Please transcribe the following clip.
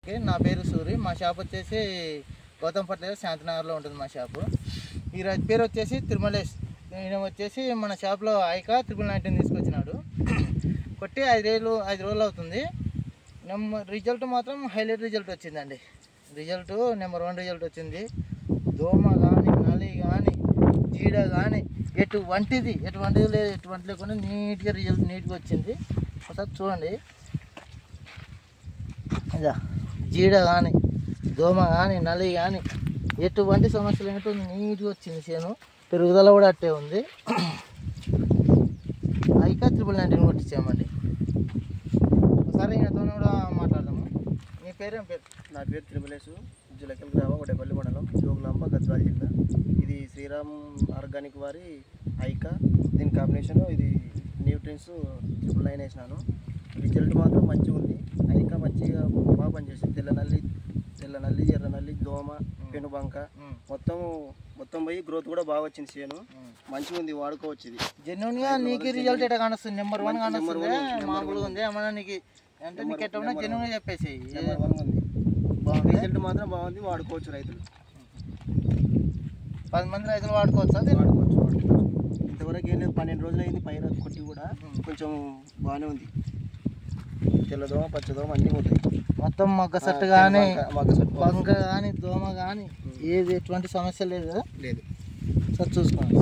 అందరికీ. నా పేరు సూరి. మా షాప్ వచ్చేసి గౌతమ్ ఫర్టిలైజర్ శాంతినగర్లో ఉంటుంది మా షాపు. ఈ రైతు పేరు వచ్చేసి తిరుమలేష్. ఈయన వచ్చేసి మన షాప్లో ఐకా 1919 తీసుకొచ్చినాడు. కొట్టి 5 రోజులు అవుతుంది. రిజల్ట్ మాత్రం హైలైట్ రిజల్ట్ వచ్చిందండి. రిజల్ట్ నెంబర్ 1 రిజల్ట్ వచ్చింది. దోమ కానీ నలి కానీ జీడ కానీ ఎటువంటిది లేదు, ఎటువంటి లేకుండా నీట్గా రిజల్ట్ నీట్గా వచ్చింది. ఒకసారి చూడండి, ఇదా జీడ కానీ దోమ కానీ నలి కానీ ఎటువంటి సమస్యలు ఏంటో నీట్గా వచ్చింది. చేను పెరుగుదల కూడా అట్టే ఉంది. ఐకా 1919 కొట్టించామండి. ఒకసారి ఈయనతో కూడా మాట్లాడదాము. మీ పేరేం పేరు? నా పేరు తిరుమలేసు. జులకల్ గ్రామం, వడేపల్లి మండలం, జోగులాంబ, గద్వాల జిల్లా. ఇది శ్రీరామ్ ఆర్గానిక్ వారి ఐకా. దీని కాంబినేషన్ ఇది న్యూట్రియన్స్ 999 వేసినాను. రిజల్ట్ మాత్రం మంచిగా ఉంది. ఐకా మంచిగా బాగా పనిచేస్తుంది. తెల్ల నల్లి ఎర్ర నల్లి దోమ పెనుబంక మొత్తం పోయి గ్రోత్ కూడా బాగా వచ్చింది. చేను మంచిగా ఉంది, వాడుకోవచ్చు. ఇది జెన్యున్గా నీకు రిజల్ట్ ఎట్లా కానొస్తుంది? నెంబర్ 1 కానొస్తుంది. మామూలుగా ఉంది ఏమన్నా నీకు అంటే నీకు ఎట్లా ఉన్నా జెన్యున్గా చెప్పేసి ఉంది. రిజల్ట్ మాత్రం బాగుంది, వాడుకోవచ్చు రైతులు. 10 మంది రైతులు వాడుకోవచ్చా? వాడుకోవచ్చు. ఇంతవరకు ఏం లేదు, 12 రోజులు అయింది పైన కొట్టి కూడా కొంచెం బాగానే ఉంది. తెల్లదోమ పచ్చదోమ అన్నీ పోతాయి. మొత్తం మొగ్గ సట్టు కానీ బంక కానీ దోమ కానీ ఏది ఎటువంటి సమస్య లేదు కదా? లేదు. సార్ చూసుకోండి.